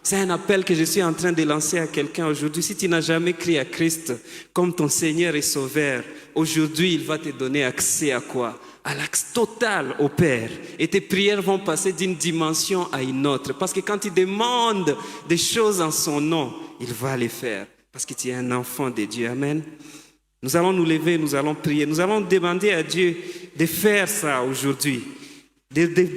C'est un appel que je suis en train de lancer à quelqu'un aujourd'hui. Si tu n'as jamais crié à Christ comme ton Seigneur et Sauveur, aujourd'hui, il va te donner accès à quoi? À l'accès total au Père. Et tes prières vont passer d'une dimension à une autre. Parce que quand tu demandes des choses en son nom, il va les faire. Parce que tu es un enfant de Dieu. Amen. Nous allons nous lever, nous allons prier. Nous allons demander à Dieu de faire ça aujourd'hui.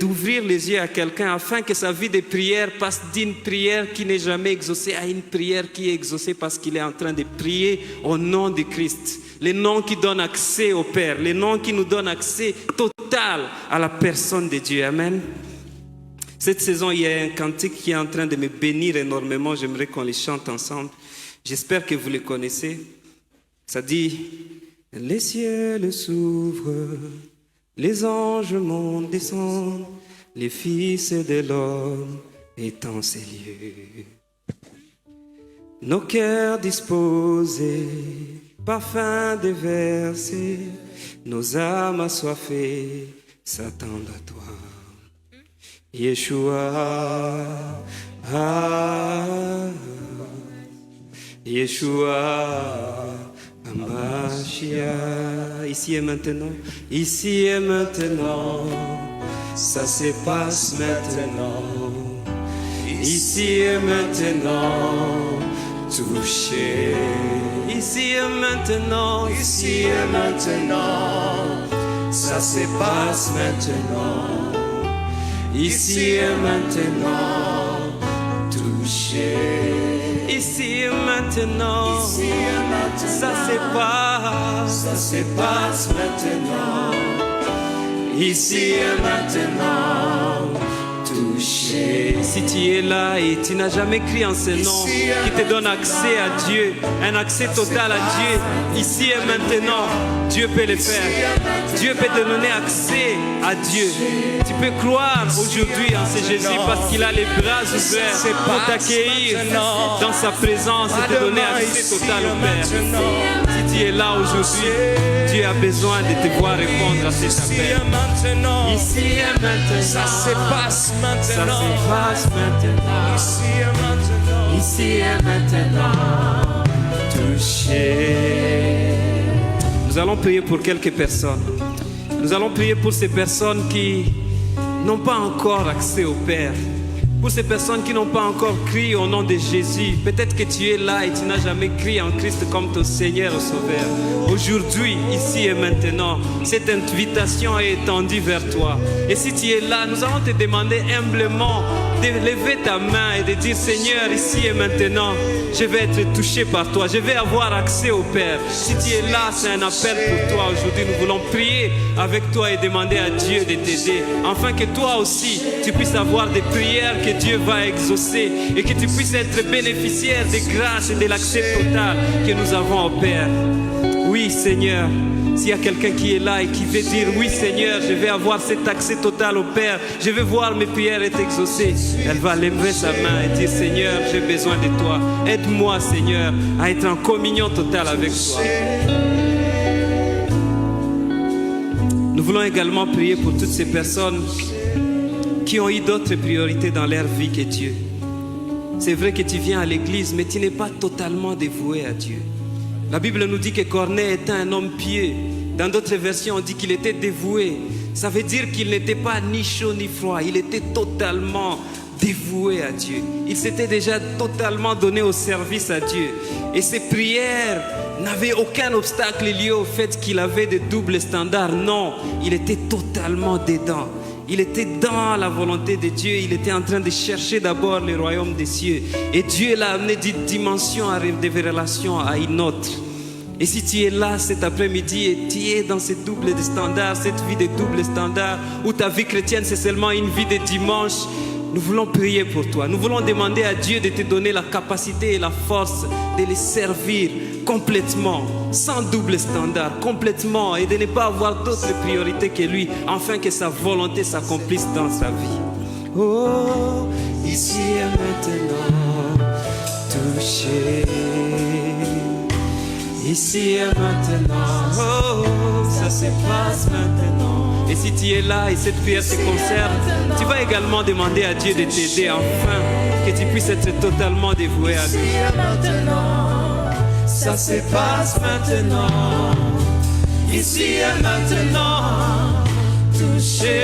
D'ouvrir les yeux à quelqu'un afin que sa vie de prière passe d'une prière qui n'est jamais exaucée à une prière qui est exaucée parce qu'il est en train de prier au nom de Christ. Le nom qui donne accès au Père, le nom qui nous donne accès total à la personne de Dieu. Amen. Cette saison, il y a un cantique qui est en train de me bénir énormément. J'aimerais qu'on les chante ensemble. J'espère que vous le connaissez. Ça dit, les cieux s'ouvrent. Les anges montent, descendent, les fils de l'homme étant ces lieux. nos cœurs disposés, parfum déversé, nos âmes assoiffées s'attendent à toi. Yeshua, Yeshua, Hamashiach. Ici et maintenant, ici et maintenant, ça se passe maintenant. Ici et maintenant, touché. Ici et maintenant, ici et maintenant, ça se passe maintenant. Ici et maintenant, touché. Ici et maintenant, ça se passe maintenant. Ici et maintenant, touché. Si tu es là et tu n'as jamais crié en ce nom qui te donne accès à Dieu, un accès total à Dieu, ici et maintenant, Dieu peut le faire. Dieu peut te donner accès à Dieu. Tu peux croire aujourd'hui en ce Jésus parce qu'il a les bras ouverts pour t'accueillir dans sa présence et te donner accès total au Père. Si tu es là aujourd'hui, Dieu a besoin de te voir répondre à cet appel. Ici et maintenant, ça se passe maintenant. Ça se passe maintenant. Ici et maintenant, touché. Nous allons prier pour quelques personnes. Nous allons prier pour ces personnes qui n'ont pas encore accès au Père. Pour ces personnes qui n'ont pas encore crié au nom de Jésus. Peut-être que tu es là et tu n'as jamais crié en Christ comme ton Seigneur et Sauveur. Aujourd'hui, ici et maintenant, cette invitation est étendue vers toi. Et si tu es là, nous allons te demander humblement de lever ta main et de dire: Seigneur, ici et maintenant, je vais être touché par toi. Je vais avoir accès au Père. Si tu es là, c'est un appel pour toi. Aujourd'hui, nous voulons prier avec toi et demander à Dieu de t'aider. Afin que toi aussi, tu puisses avoir des prières que Dieu va exaucer et que tu puisses être bénéficiaire des grâces et de l'accès total que nous avons au Père. Oui, Seigneur, s'il y a quelqu'un qui est là et qui veut dire: oui, Seigneur, je vais avoir cet accès total au Père, je vais voir mes prières être exaucées, elle va lever sa main et dire: Seigneur, j'ai besoin de toi. Aide-moi, Seigneur, à être en communion totale avec toi. Nous voulons également prier pour toutes ces personnes qui ont eu d'autres priorités dans leur vie que Dieu. C'est vrai que tu viens à l'église, mais tu n'es pas totalement dévoué à Dieu. La Bible nous dit que Corneille était un homme pieux. Dans d'autres versions, on dit qu'il était dévoué. Ça veut dire qu'il n'était pas ni chaud ni froid. Il était totalement dévoué à Dieu. Il s'était déjà totalement donné au service à Dieu. Et ses prières n'avaient aucun obstacle lié au fait qu'il avait de doubles standards. Non, il était totalement dedans. Il était dans la volonté de Dieu. Il était en train de chercher d'abord le royaume des cieux. Et Dieu l'a amené d'une dimension de relation à une autre. Et si tu es là cet après-midi et tu es dans ces doubles standards, cette vie de double standard, où ta vie chrétienne c'est seulement une vie de dimanche, nous voulons prier pour toi. Nous voulons demander à Dieu de te donner la capacité et la force de les servir complètement, sans double standard, complètement, et de ne pas avoir d'autres priorités que lui, afin que sa volonté s'accomplisse dans sa vie. Oh, ici et maintenant, touché. Ici et maintenant, oh, ça se passe maintenant. Et si tu es là et cette prière te concerne, tu vas également demander à Dieu de t'aider afin que tu puisses être totalement dévoué à lui. Ça se passe maintenant. Ici et maintenant, touché.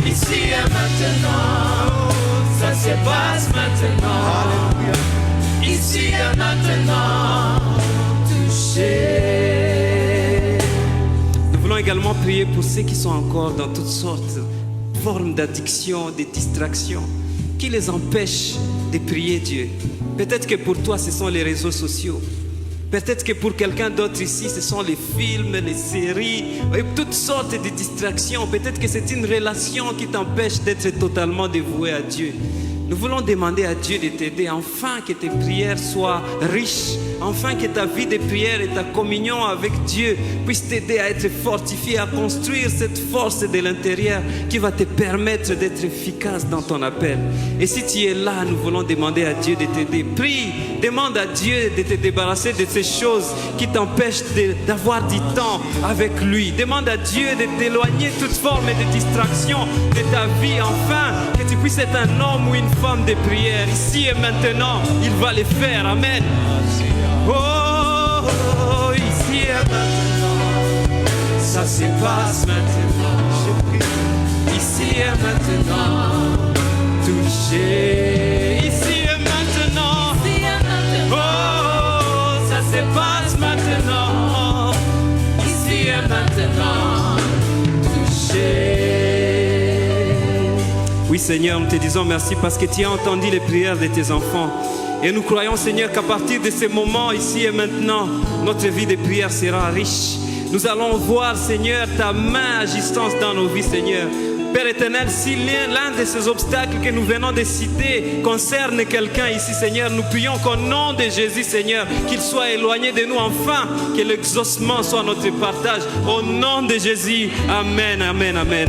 Ici et maintenant, ça se passe maintenant. Alléluia. Ici et maintenant, touché. Nous voulons également prier pour ceux qui sont encore dans toutes sortes de formes d'addiction, de distraction, qui les empêchent de prier Dieu. Peut-être que pour toi, ce sont les réseaux sociaux. Peut-être que pour quelqu'un d'autre ici, ce sont les films, les séries, et toutes sortes de distractions. Peut-être que c'est une relation qui t'empêche d'être totalement dévoué à Dieu. Nous voulons demander à Dieu de t'aider, afin que tes prières soient riches, afin que ta vie de prière et ta communion avec Dieu puissent t'aider à être fortifié, à construire cette force de l'intérieur qui va te permettre d'être efficace dans ton appel. Et si tu es là, nous voulons demander à Dieu de t'aider. Prie, demande à Dieu de te débarrasser de ces choses qui t'empêchent d'avoir du temps avec lui. Demande à Dieu de t'éloigner toute forme de distraction de ta vie, afin que tu puisses être un homme ou une femme de prière. Ici et maintenant, il va le faire. Amen. Oh, ici et maintenant, ça se passe maintenant. Ici et maintenant, touché. Ici et maintenant, oh, ça se passe maintenant. Ici et maintenant, touché. Oui Seigneur, nous te disons merci parce que tu as entendu les prières de tes enfants. Et nous croyons Seigneur qu'à partir de ce moment, ici et maintenant, notre vie de prière sera riche. Nous allons voir Seigneur ta main agissante dans nos vies Seigneur. Père éternel, si l'un de ces obstacles que nous venons de citer concerne quelqu'un ici Seigneur, nous prions qu'au nom de Jésus Seigneur, qu'il soit éloigné de nous, enfin que l'exaucement soit notre partage. Au nom de Jésus, Amen, Amen, Amen.